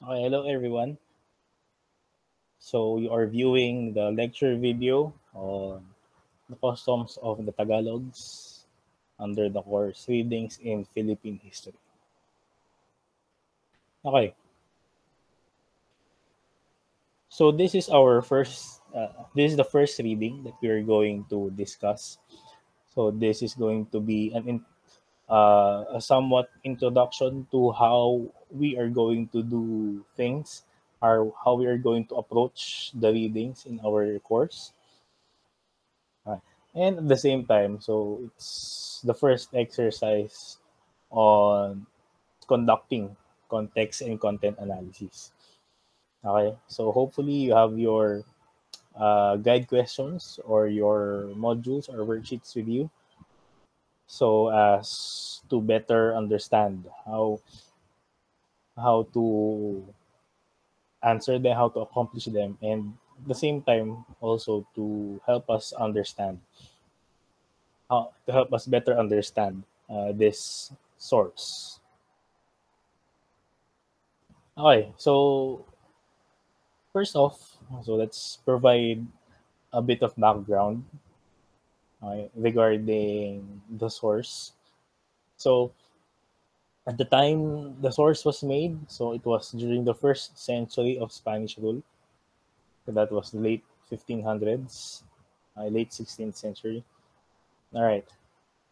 Okay, hello everyone. So you are viewing the lecture video on the customs of the Tagalogs under the course Readings in Philippine History. Okay, so this is the first reading that we are going to discuss. So this is going to be a somewhat introduction to how we are going to do things, or how we are going to approach the readings in our course. And at the same time, so it's the first exercise on conducting context and content analysis. Okay, so hopefully you have your guide questions or your modules or worksheets with you, so as to better understand how to answer them, how to accomplish them, and at the same time also to help us understand how to help us better understand this source. Okay, so first off, so let's provide a bit of background regarding the source. So at the time the source was made, so it was during the first century of Spanish rule. So that was the late 1500s, late 16th century. All right.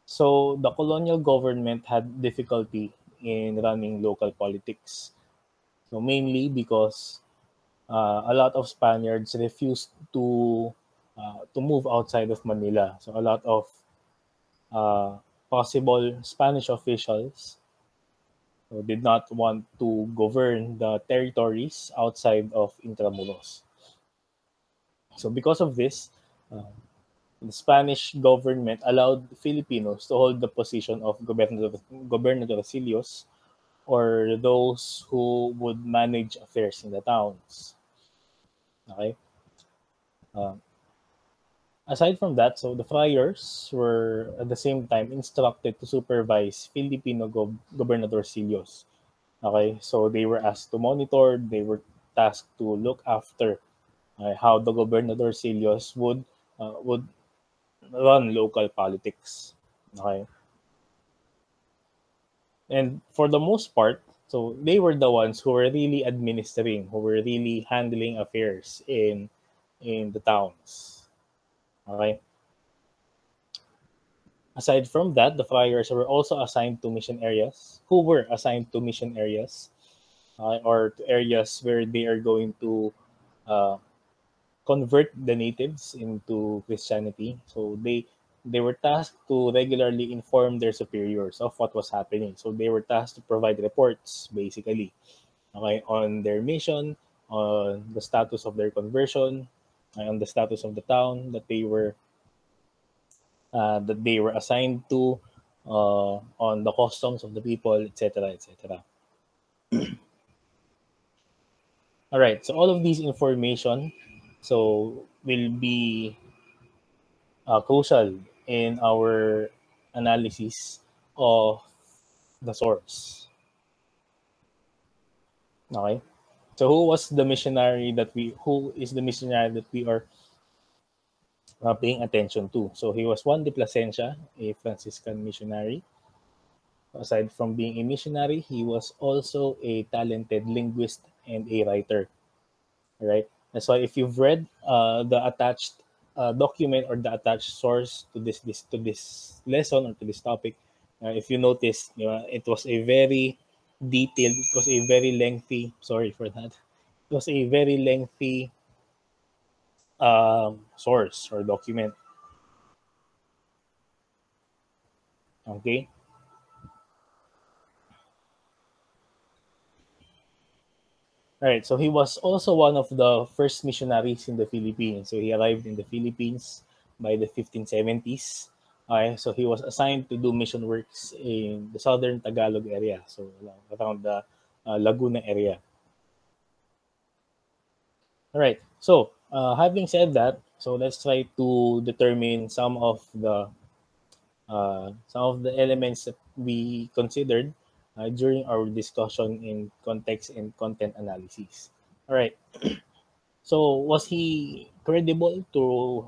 So the colonial government had difficulty in running local politics. So mainly because a lot of Spaniards refused to move outside of Manila. So a lot of uh, possible Spanish officials did not want to govern the territories outside of Intramuros. So because of this, uh, the Spanish government allowed Filipinos to hold the position of gobernadorcillos, or those who would manage affairs in the towns. Okay. Uh, Aside from that, so the friars were at the same time instructed to supervise Filipino gobernadorcillos. Okay, so they were asked to monitor, they were tasked to look after how the gobernadorcillos would run local politics. Okay, and for the most part, so they were the ones who were really administering, who were really handling affairs in the towns. Okay. Aside from that, the friars were also assigned to mission areas, who were assigned to mission areas, or to areas where they are going to uh, convert the natives into Christianity. So they were tasked to regularly inform their superiors of what was happening. So they were tasked to provide reports, basically, okay, on their mission, on the status of their conversion, on the status of the town that they were assigned to, on the customs of the people, etc., etc. All right. So all of these information, so will be crucial in our analysis of the source. Okay. So who is the missionary that we are paying attention to? So he was Juan de Plasencia, a Franciscan missionary. Aside from being a missionary, he was also a talented linguist and a writer. Right? That's why if you've read the attached document or the attached source to this lesson or to this topic, if you notice, it was a very detailed, it was a very lengthy. Sorry for that. It was a very lengthy source or document. Okay. All right. So he was also one of the first missionaries in the Philippines. So he arrived in the Philippines by the 1570s. Okay, so he was assigned to do mission works in the southern Tagalog area, so around the Laguna area. All right. So having said that, so let's try to determine some of the elements that we considered during our discussion in context and content analysis. All right. So was he credible to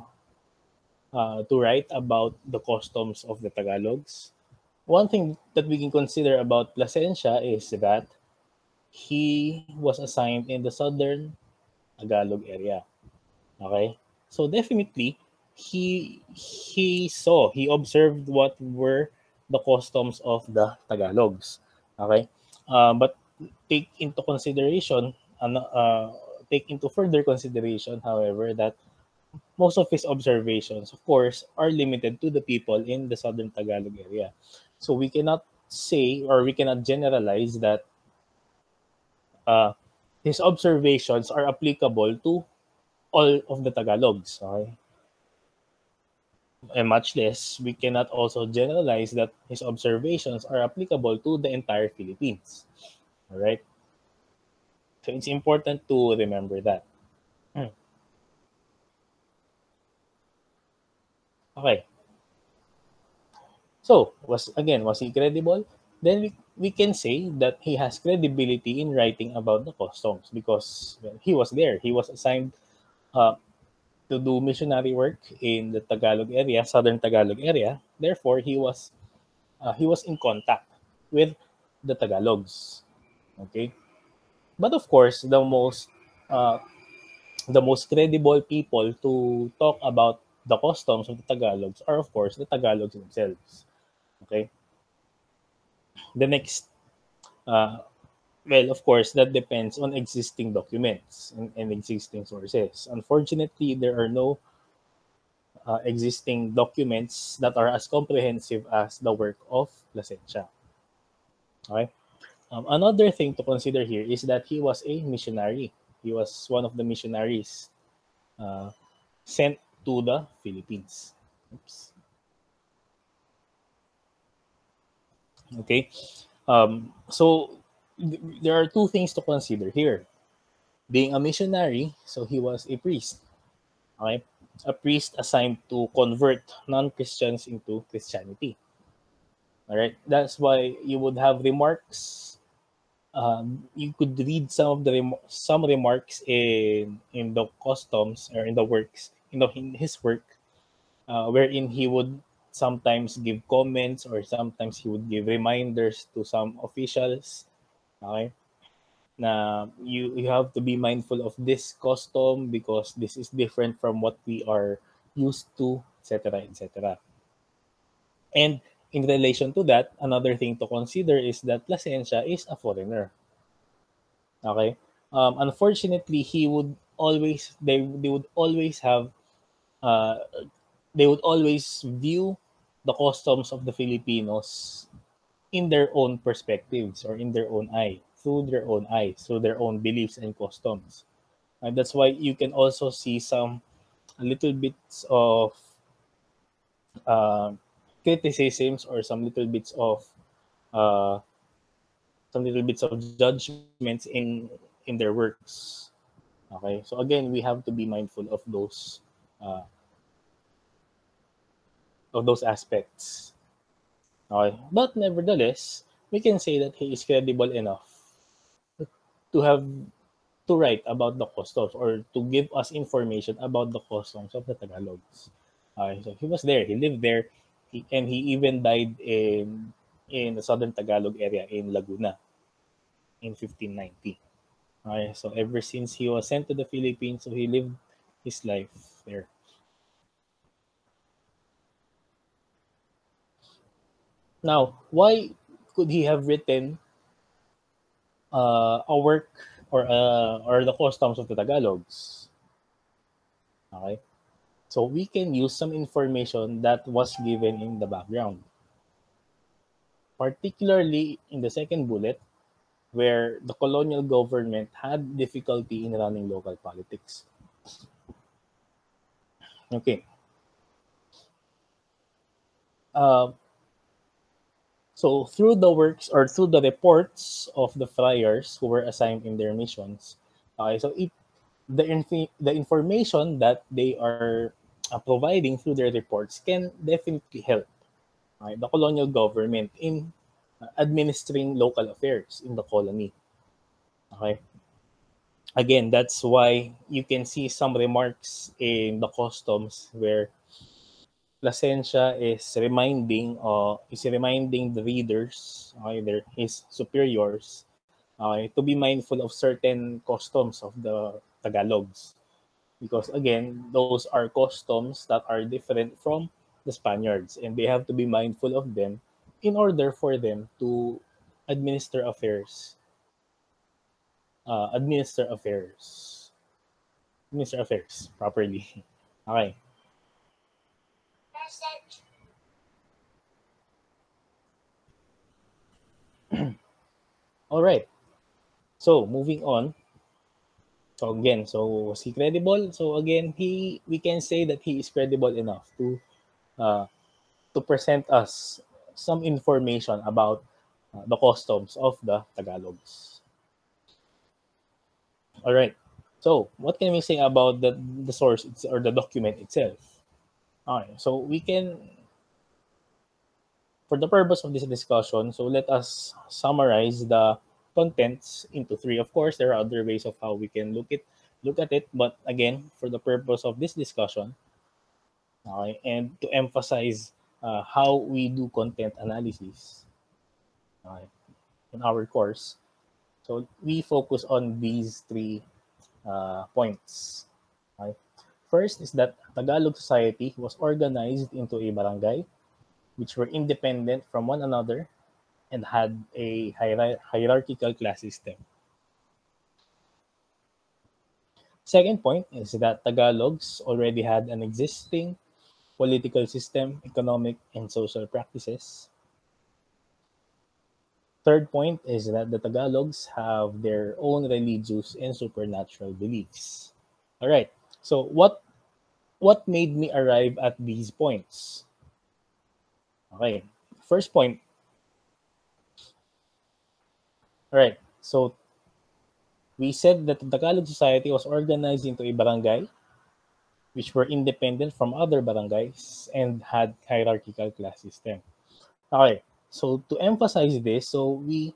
write about the customs of the Tagalogs? One thing that we can consider about Plasencia is that he was assigned in the southern Tagalog area. Okay? So definitely he observed what were the customs of the Tagalogs. Okay? But take into consideration take into further consideration, however, that most of his observations, of course, are limited to the people in the southern Tagalog area. So we cannot say, or we cannot generalize that uh, his observations are applicable to all of the Tagalogs. Okay? And much less, we cannot also generalize that his observations are applicable to the entire Philippines. All right? So it's important to remember that. Hmm. Okay. So, was he credible? Then we can say that he has credibility in writing about the customs because well, he was there. He was assigned uh, to do missionary work in the Tagalog area, southern Tagalog area. Therefore, he was in contact with the Tagalogs. Okay, but of course, uh, the most credible people to talk about the customs of the Tagalogs are, of course, the Tagalogs themselves. Okay, the next uh, well, of course, that depends on existing documents and existing sources. Unfortunately, there are no existing documents that are as comprehensive as the work of Plasencia. Okay. Another thing to consider here is that he was a missionary. He was one of the missionaries uh, sent to the Philippines. Oops. Okay. So there are two things to consider here. Being a missionary, so he was a priest. Okay? A priest assigned to convert non-Christians into Christianity. All right? That's why you would have remarks. You could read some remarks in the customs or in the works in his work, wherein he would sometimes give comments or sometimes he would give reminders to some officials. Okay, na you have to be mindful of this custom because this is different from what we are used to, etc., etc. And in relation to that, another thing to consider is that Plasencia is a foreigner. Okay, unfortunately, he would always they would always have uh, they would always view the customs of the Filipinos in their own perspectives or in their own eyes, through their own beliefs and customs. And that's why you can also see some little bits of uh, criticisms or uh, some little bits of judgments in their works. Okay, so again, we have to be mindful uh, of those aspects. Okay, but nevertheless, we can say that he is credible enough to have to write about the customs or to give us information about the customs of the Tagalogs. So he was there, he lived there, and he even died in the southern Tagalog area in Laguna in 1590. So ever since he was sent to the Philippines, so he lived his life there. Now, why could he have written a work or the customs of the Tagalogs? Okay, so we can use some information that was given in the background, particularly in the second bullet, where the colonial government had difficulty in running local politics. Okay. Uh, so through the works or through the reports of the friars who were assigned in their missions, okay, so the information that they are providing through their reports can definitely help the colonial government in administering local affairs in the colony. Okay. Again, that's why you can see some remarks in the customs where Plasencia is reminding the readers, either his superiors, to be mindful of certain customs of the Tagalogs, because again, those are customs that are different from the Spaniards, and they have to be mindful of them in order for them to administer affairs, administer affairs, administer affairs properly. Okay. All right. So moving on. So again, so was he credible? So again, we can say that he is credible enough uh, to present us some information about the customs of the Tagalogs. All right. So what can we say about the source or the document itself? Okay. So we can, for the purpose of this discussion, so let us summarize the contents into three. Of course, there are other ways of how we can look at it, but again, for the purpose of this discussion, okay, and to emphasize how we do content analysis, okay, in our course. So we focus on these three points. Okay. First is that Tagalog society was organized into a barangay, which were independent from one another and had a hierarchical class system. Second point is that Tagalogs already had an existing political system, economic, and social practices. Third point is that the Tagalogs have their own religious and supernatural beliefs. All right. So what made me arrive at these points? Okay. First point. All right. So we said that the Tagalog society was organized into a barangay, which were independent from other barangays and had hierarchical class system. Okay. So to emphasize this, so we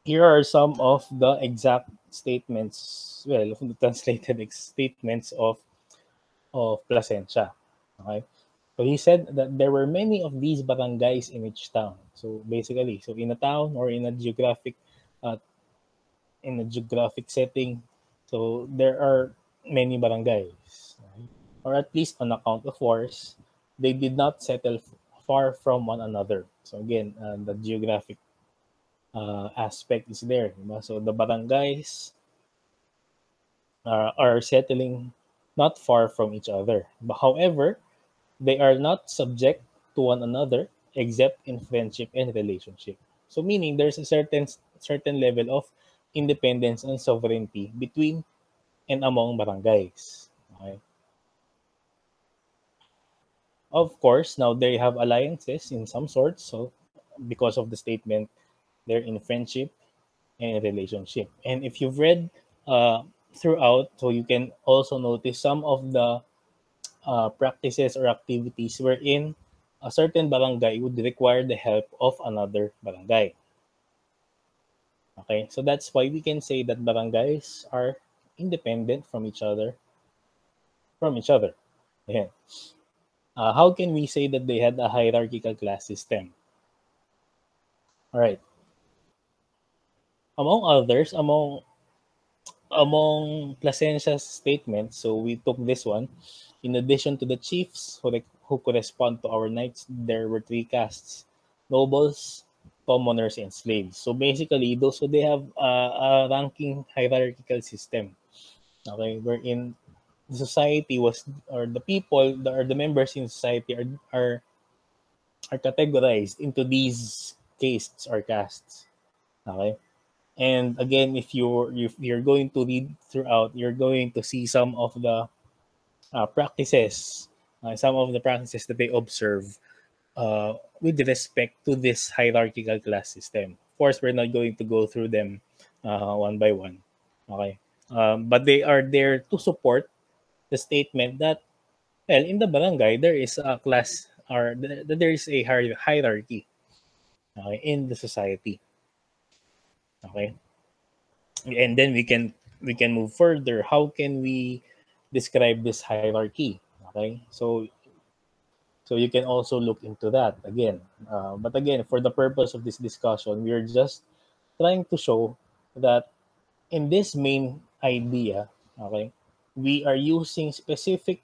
here are some of the exact statements, well, of the translated statements of Plasencia. Okay. So he said that there were many of these barangays in each town. So basically, so in a town or uh, in a geographic setting, so there are many barangays, right? Or at least on account of wars, they did not settle far from one another. So again, the geographic aspect is there. Diba? So the barangays are settling not far from each other. But however, they are not subject to one another except in friendship and relationship. So meaning there's a certain level of independence and sovereignty between and among barangays. Okay? Of course, now they have alliances in some sorts. So because of the statement, they're in friendship and relationship. And if you've read uh, throughout, so you can also notice some of the practices or activities wherein a certain barangay would require the help of another barangay. Okay, so that's why we can say that barangays are independent from each other. Yeah. How can we say that they had a hierarchical class system? All right. Among others, among Plasencia's statements, so we took this one. In addition to the chiefs who correspond to our knights, there were three castes: nobles, commoners, and slaves. So basically, those so they have a ranking hierarchical system. Okay, wherein the society was or the people or the members in society are categorized into these castes or castes. Okay. And again, if you're going to read throughout, you're going to see some of the practices that they observe with respect to this hierarchical class system. Of course, we're not going to go through them one by one. Okay, but they are there to support the statement that, well, in the barangay there is a class or there is a hierarchy. okay, in the society. Okay, and then we can move further. How can we describe this hierarchy? Okay, so you can also look into that again. But again, for the purpose of this discussion, we are just trying to show that in this main idea, okay, we are using specific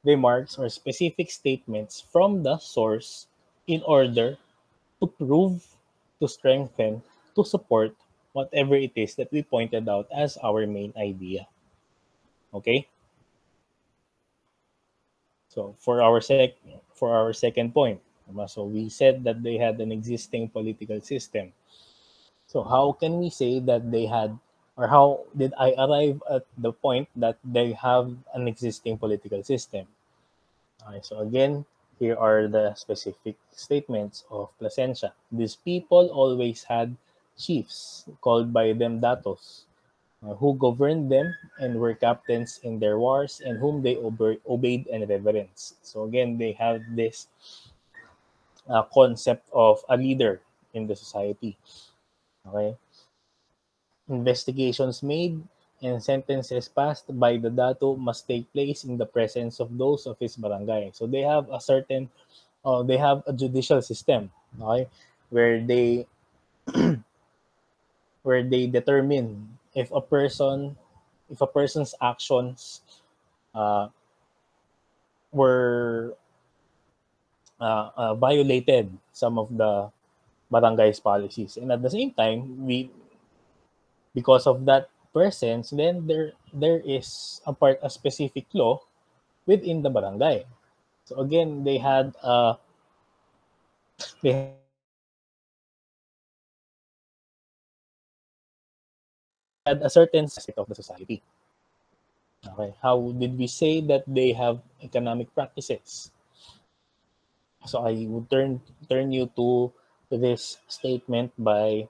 remarks or specific statements from the source in order to prove, to strengthen, to support whatever it is that we pointed out as our main idea. Okay? So for our second point, so we said that they had an existing political system. So how can we say that they had, or how did I arrive at the point that they have an existing political system? Okay, so again, here are the specific statements of Plasencia. These people always had chiefs, called by them datos, who governed them and were captains in their wars and whom they obeyed and reverenced. So again, they have this concept of a leader in the society. Okay, investigations made and sentences passed by the dato must take place in the presence of those of his barangay. So they have a judicial system, okay, where they determine if a person's actions uh, were violated some of the barangay's policies, and at the same time, we because of that presence, then there is a specific law within the barangay. So again, they had a certain aspect of the society. Okay, how did we say that they have economic practices? So I would turn you to this statement by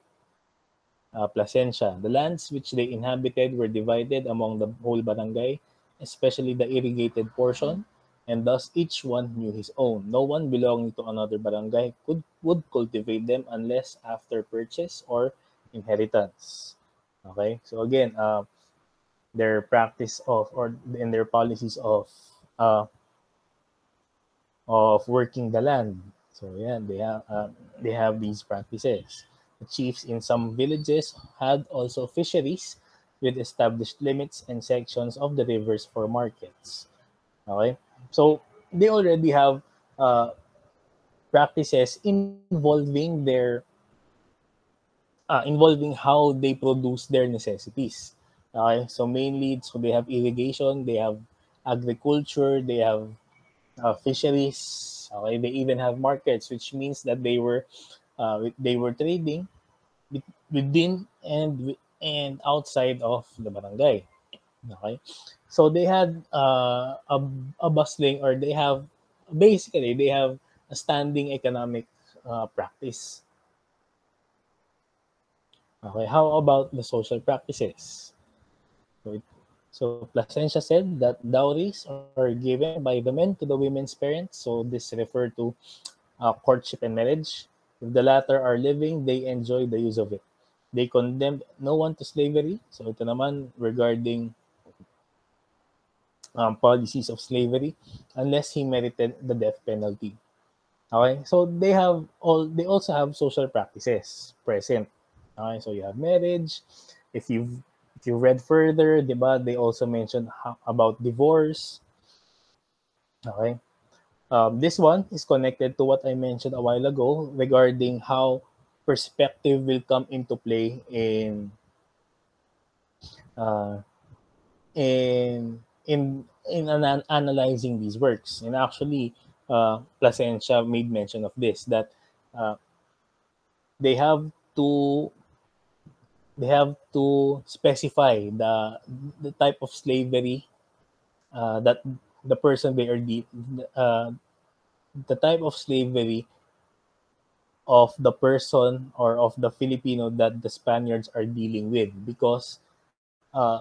Plasencia. The lands which they inhabited were divided among the whole barangay, especially the irrigated portion, and thus each one knew his own. No one belonging to another barangay would cultivate them unless after purchase or inheritance. Okay, so again, their practice or in their policies uh, of working the land. So yeah, they have these practices. The chiefs in some villages had also fisheries with established limits and sections of the rivers for markets. Okay, so they already have uh, practices involving how they produce their necessities. Okay, so mainly so they have irrigation, they have agriculture, they have fisheries. Okay, they even have markets, which means that they were trading within and outside of the barangay. Okay, so they had a bustling, or they have a standing economic practice. Okay, how about the social practices? So, so Plasencia said that dowries are given by the men to the women's parents. So this refer to courtship and marriage. If the latter are living, they enjoy the use of it. They condemned no one to slavery. So ito naman regarding policies of slavery unless he merited the death penalty. Okay, so they also have social practices present. Okay, so you have marriage. If you read further, diba, they also mention about divorce. Okay, this one is connected to what I mentioned a while ago regarding how perspective will come into play uh, in analyzing these works. And actually, Plasencia made mention of this, that uh, they have to they have to specify the type of slavery that the person they are uh, the type of slavery of the person or of the Filipino that the Spaniards are dealing with, because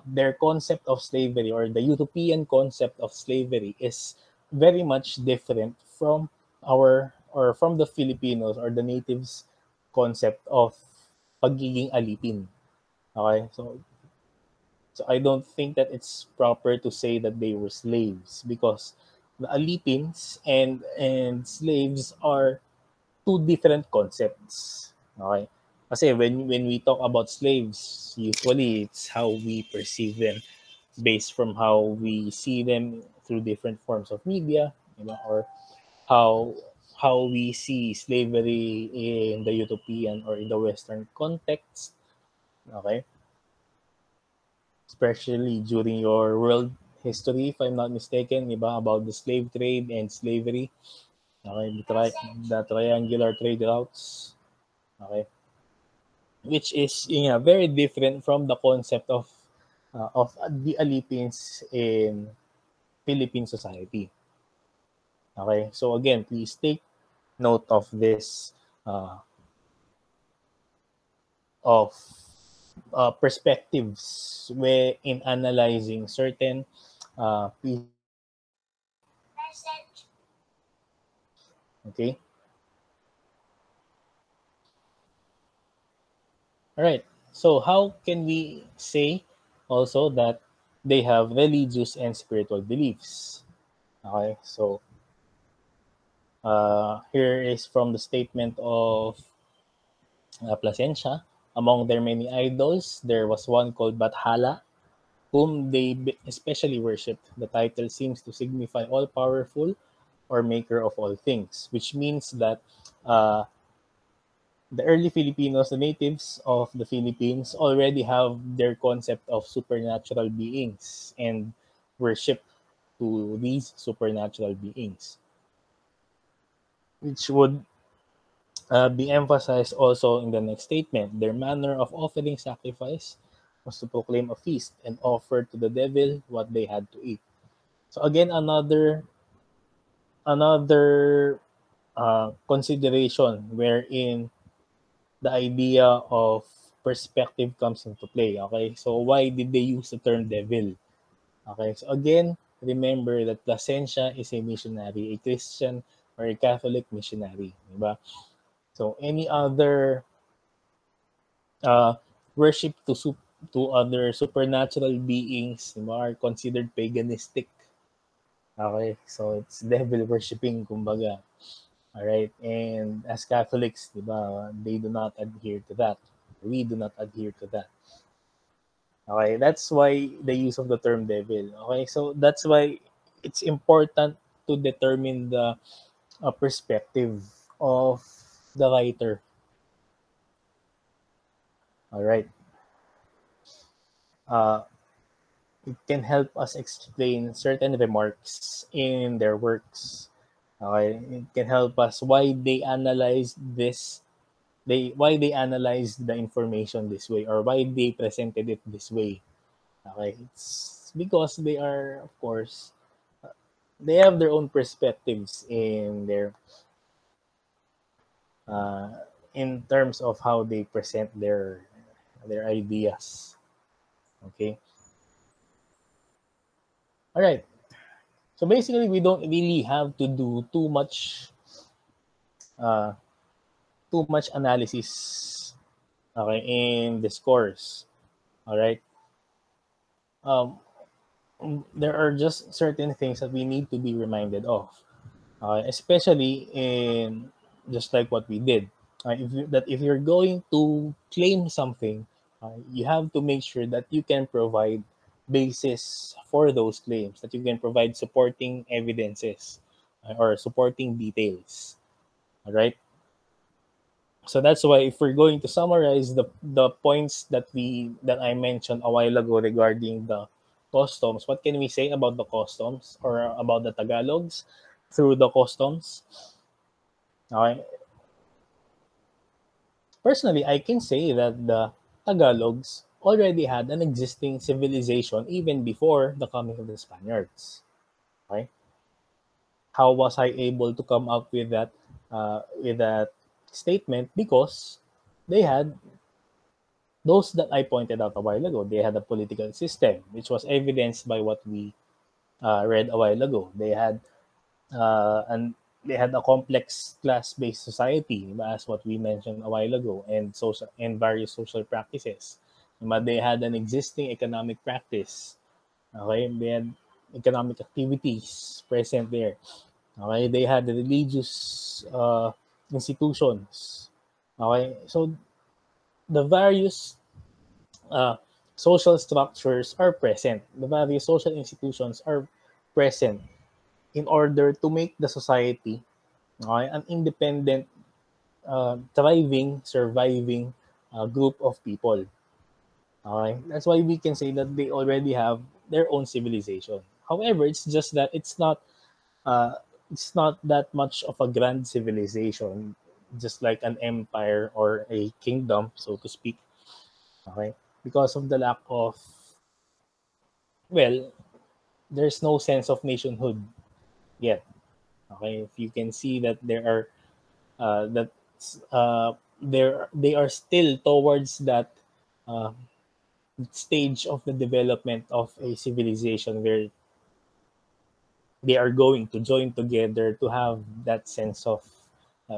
their concept of slavery, or the European concept of slavery, is very much different from from the Filipinos or the natives concept of pagiging alipin. Okay? So I don't think that it's proper to say that they were slaves, because the alipins and slaves are two different concepts. Okay? Kasi when we talk about slaves, usually it's how we perceive them based from how we see them through different forms of media, or how how we see slavery in the utopian or in the Western context. Okay, especially during your world history, if I'm not mistaken, about the slave trade and slavery. Okay, the triangular trade routes. Okay, which is very different from the concept of the Alipins in Philippine society. Okay, so again, please take note of this, uh, of perspectives where in analyzing certain pieces. Okay, all right. So how can we say also that they have religious and spiritual beliefs? Okay, so here is from the statement of Plasencia. Among their many idols, there was one called Bathala, whom they especially worshipped. The title seems to signify all powerful or maker of all things, which means that uh, the early Filipinos, the natives of the Philippines, already have their concept of supernatural beings and worship to these supernatural beings, which would be emphasized also in the next statement. Their manner of offering sacrifice was to proclaim a feast and offer to the devil what they had to eat. So again, another consideration wherein the idea of perspective comes into play. Okay, so why did they use the term devil? Okay, so again, remember that Plasencia is a missionary, a Christian or a Catholic missionary, diba? So any other uh, worship to other supernatural beings, diba, are considered paganistic. Okay, so it's devil worshiping, kumbaga. All right, and as Catholics, diba, they do not adhere to that. We do not adhere to that. Okay, that's why the use of the term devil. Okay, so that's why it's important to determine the perspective of the writer. All right, uh, it can help us explain certain remarks in their works. Okay, it can help us why they analyze this, why they analyze the information this way, or why they presented it this way. Okay, it's because they are, of course, they have their own perspectives uh, in terms of how they present their ideas. Okay, all right. So basically, we don't really have to do uh, too much analysis. Okay, in this course. All right. Um, there are just certain things that we need to be reminded of, especially in just like what we did. If you're going to claim something, you have to make sure that you can provide basis for those claims, that you can provide supporting evidences or supporting details. All right. So that's why if we're going to summarize the points that I mentioned a while ago regarding the customs, what can we say about the customs or about the Tagalogs through the customs? Okay. Personally, I can say that the Tagalogs already had an existing civilization even before the coming of the Spaniards. Okay. How was I able to come up with that statement? Because they had those that I pointed out a while ago. They had a political system, which was evidenced by what we read a while ago. They had an they had a complex class-based society, as what we mentioned a while ago, and social and various social practices. They had an existing economic practice. Okay, they had economic activities present there. Okay, they had religious institutions. Okay, so the various uh, social structures are present. The various social institutions are present in order to make the society, okay, an independent, thriving, surviving group of people. Okay, that's why we can say that they already have their own civilization. However, it's just that uh, it's not that much of a grand civilization, just like an empire or a kingdom, so to speak. Okay, because of the lack of, well, there's no sense of nationhood yet. Okay, if you can see that there are that they are still towards that uh, stage of the development of a civilization where they are going to join together to have that sense of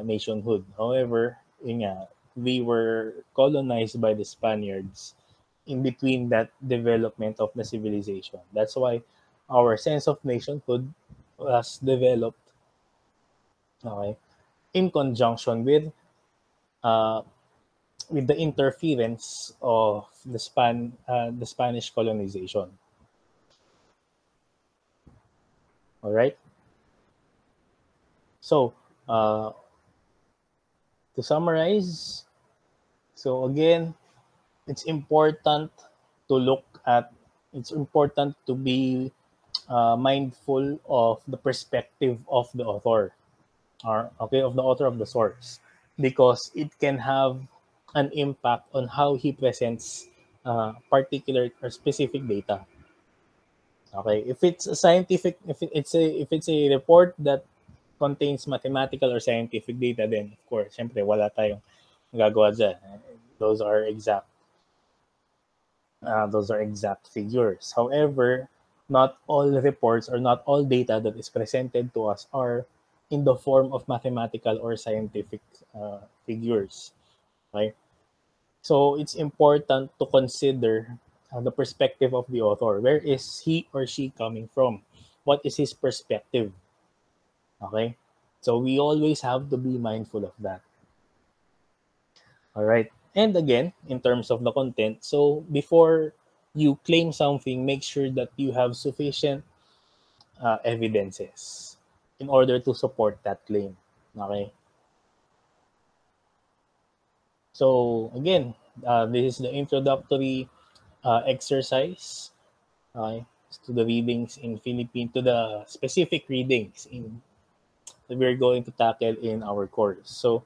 nationhood. However, we were colonized by the Spaniards in between that development of the civilization. That's why our sense of nationhood was developed, okay, in conjunction uh, with the interference of the Spanish colonization. All right. So uh, to summarize, so again, it's important to look at. It's important to be mindful of the perspective of the author, or okay, of the author of the source, because it can have an impact on how he presents particular or specific data. Okay, if it's a scientific, if it's a report that contains mathematical or scientific data, then of course, syempre wala tayong gagawa dyan. Those are exact. Those are exact figures. However, not all reports or not all data that is presented to us are in the form of mathematical or scientific figures. Right? So it's important to consider the perspective of the author. Where is he or she coming from? What is his perspective? Okay? So we always have to be mindful of that. All right. And again, in terms of the content, so before you claim something, make sure that you have sufficient evidences in order to support that claim. Okay. So again, this is the introductory exercise, okay, to the readings in Philippine, to the specific readings in that we're going to tackle in our course. So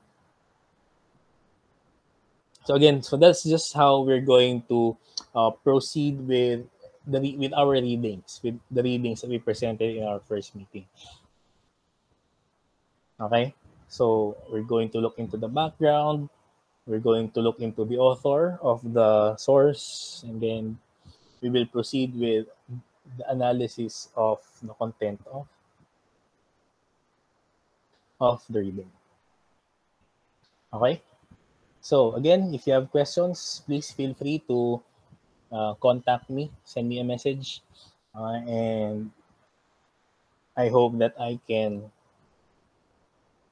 again, so that's just how we're going to proceed with with our readings, with the readings that we presented in our first meeting. Okay, so we're going to look into the background. We're going to look into the author of the source, and then we will proceed with the analysis of the content of the reading. Okay. So again, if you have questions, please feel free to contact me, send me a message, and I hope that I can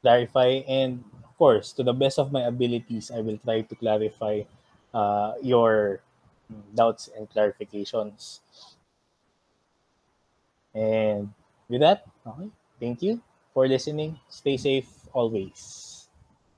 clarify. And of course, to the best of my abilities, I will try to clarify your doubts and clarifications. And with that, okay, thank you for listening. Stay safe always.